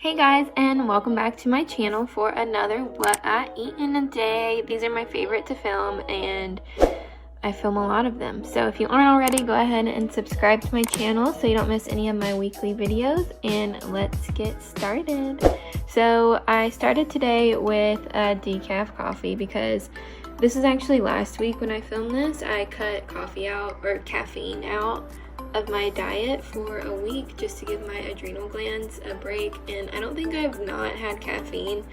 Hey guys, and welcome back to my channel for another what I eat in a day. These are my favorite to film and I film a lot of them. So if you aren't already, go ahead and subscribe to my channel so you don't miss any of my weekly videos, and let's get started. So I started today with a decaf coffee because this is actually last week when I filmed this. I cut coffee out, or caffeine out, of my diet for a week just to give my adrenal glands a break, and I don't think I've not had caffeine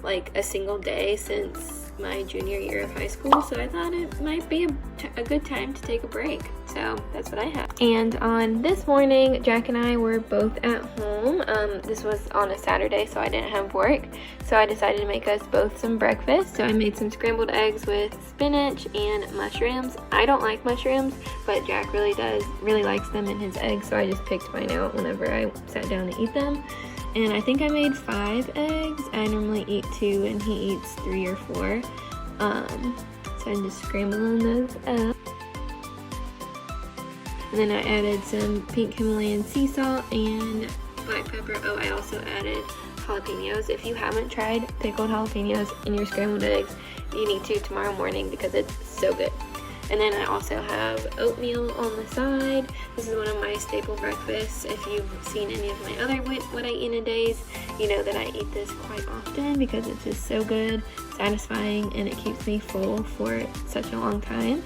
like a single day since my junior year of high school, so I thought it might be a good time to take a break. So that's what I had. And on this morning, Jack and I were both at home. This was on a Saturday, so I didn't have work, so I decided to make us both some breakfast. So I made some scrambled eggs with spinach and mushrooms. I don't like mushrooms, but Jack really likes them in his eggs, so I just picked mine out whenever I sat down to eat them. And I think I made 5 eggs. I normally eat 2 and he eats 3 or 4. So I'm just scrambling those up. And then I added some pink Himalayan sea salt and black pepper. Oh, I also added jalapenos. If you haven't tried pickled jalapenos in your scrambled eggs, you need to tomorrow morning because it's so good. And then I also have oatmeal on the side. This is one of my staple breakfasts. If you've seen any of my other what I eat in a days, you know that I eat this quite often because it's just so good, satisfying, and it keeps me full for such a long time.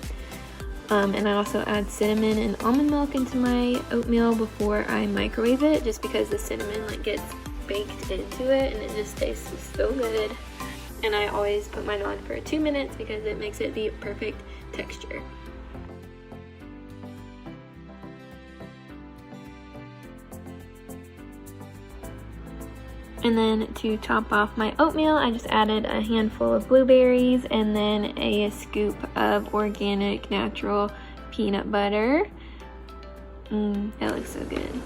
And I also add cinnamon and almond milk into my oatmeal before I microwave it, just because the cinnamon gets baked into it and it just tastes so good. And I always put mine on for 2 minutes because it makes it the perfect texture. And then to top off my oatmeal, I just added a handful of blueberries and then a scoop of organic natural peanut butter. That looks so good.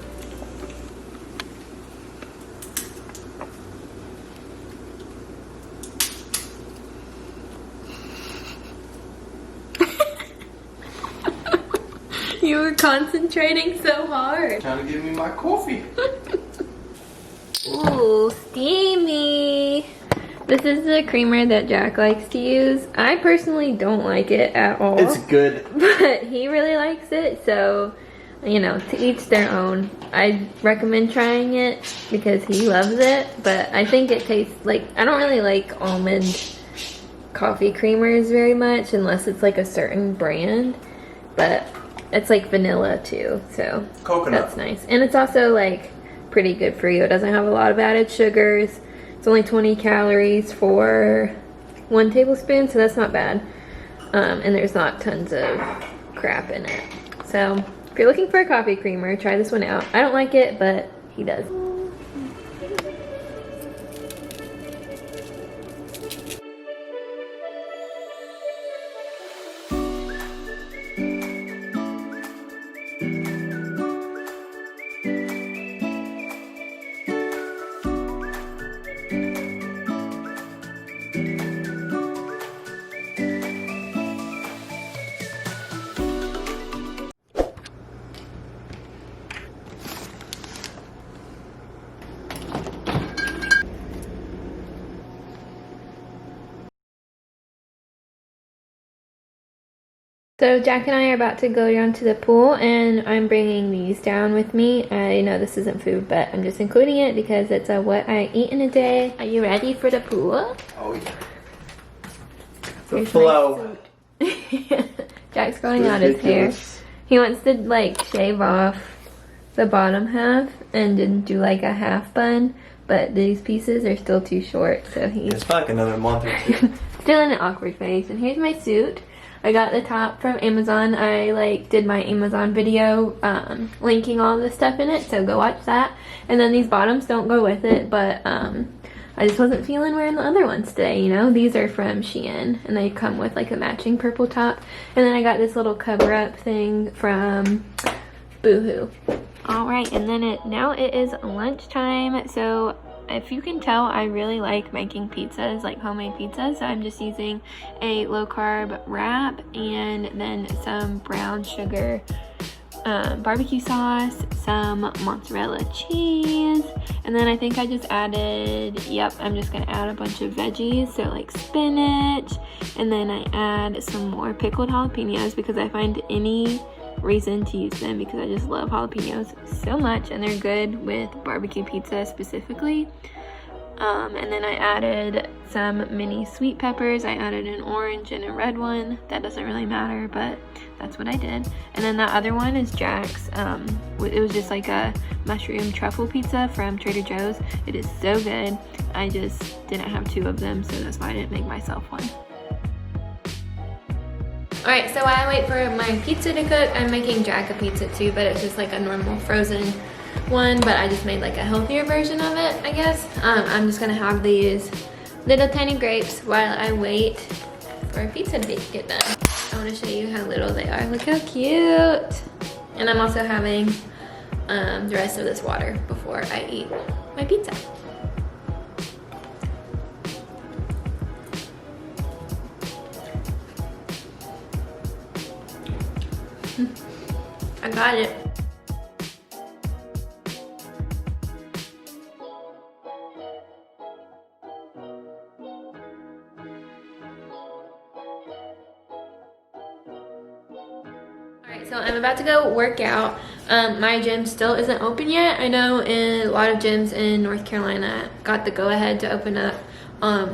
You were concentrating so hard. Trying to give me my coffee. Ooh, steamy. This is the creamer that Jack likes to use. I personally don't like it at all. It's good. But he really likes it, so, you know, to each their own. I recommend trying it because he loves it, but I think it tastes like, I don't really like almond coffee creamers very much unless it's like a certain brand, but it's like vanilla too, so Coconut. that's nice. And it's also like pretty good for you. It doesn't have a lot of added sugars. It's only 20 calories for 1 tablespoon, so that's not bad. And there's not tons of crap in it. So if you're looking for a coffee creamer, try this one out. I don't like it, but he does. So Jack and I are about to go down to the pool, and I'm bringing these down with me. I know this isn't food, but I'm just including it because it's a what I eat in a day. Are you ready for the pool? Oh yeah. The Here's flow. Jack's growing out his hair. He wants to like shave off the bottom half and then do like a half bun, but these pieces are still too short, so he's It's like another month or 2. still in an awkward phase. And here's my suit. I got the top from Amazon. I did my Amazon video linking all this stuff in it, so go watch that. And then these bottoms don't go with it, but I just wasn't feeling wearing the other ones today, you know. These are from Shein, and they come with like a matching purple top. And then I got this little cover-up thing from Boohoo. Alright, and then now it is lunchtime, so if you can tell, I really like making pizzas, like homemade pizzas. So I'm just using a low-carb wrap and then some brown sugar barbecue sauce, some mozzarella cheese, and then I think I just added, yep, I'm just gonna add a bunch of veggies, so like spinach, and then I add some more pickled jalapenos because I find any reason to use them because I just love jalapenos so much, and they're good with barbecue pizza specifically. And then I added some mini sweet peppers. I added an orange and a red one. That doesn't really matter, but that's what I did. And then that other one is Jack's. It was just like a mushroom truffle pizza from Trader Joe's. It is so good. I just didn't have 2 of them, so that's why I didn't make myself one. Alright, so while I wait for my pizza to cook, I'm making Jack a pizza too, but it's just like a normal frozen one, but I just made like a healthier version of it, I guess. I'm just gonna have these little tiny grapes while I wait for a pizza to get done. I wanna show you how little they are. Look how cute. And I'm also having the rest of this water before I eat my pizza. I got it. Alright, so I'm about to go work out. My gym still isn't open yet. I know a lot of gyms in North Carolina got the go-ahead to open up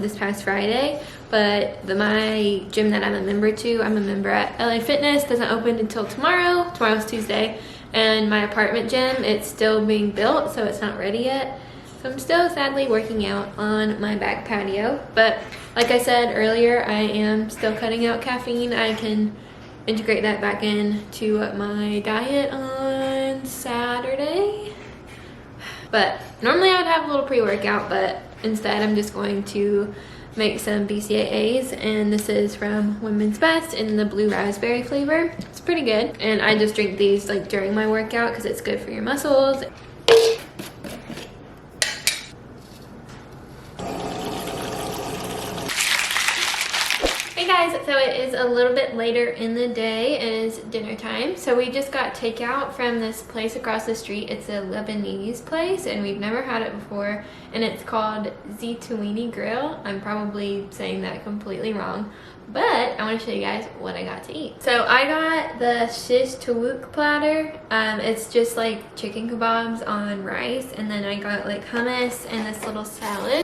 this past Friday, but my gym that I'm a member to, I'm a member at LA Fitness, doesn't open until tomorrow. Tomorrow's Tuesday, and my apartment gym, it's still being built, so it's not ready yet. So I'm still sadly working out on my back patio, but like I said earlier, I am still cutting out caffeine. I can integrate that back into my diet on Saturday. But normally I would have a little pre-workout, but instead I'm just going to make some BCAAs, and this is from Women's Best in the blue raspberry flavor. It's pretty good, and I just drink these like during my workout because it's good for your muscles. Hey guys, so it is a little bit later in the day. It is dinner time. So we just got takeout from this place across the street. It's a Lebanese place and we've never had it before, and it's called Zitouni Grill. I'm probably saying that completely wrong, but I want to show you guys what I got to eat. So I got the shish tawuk platter. It's just like chicken kebabs on rice, and then I got like hummus and this little salad.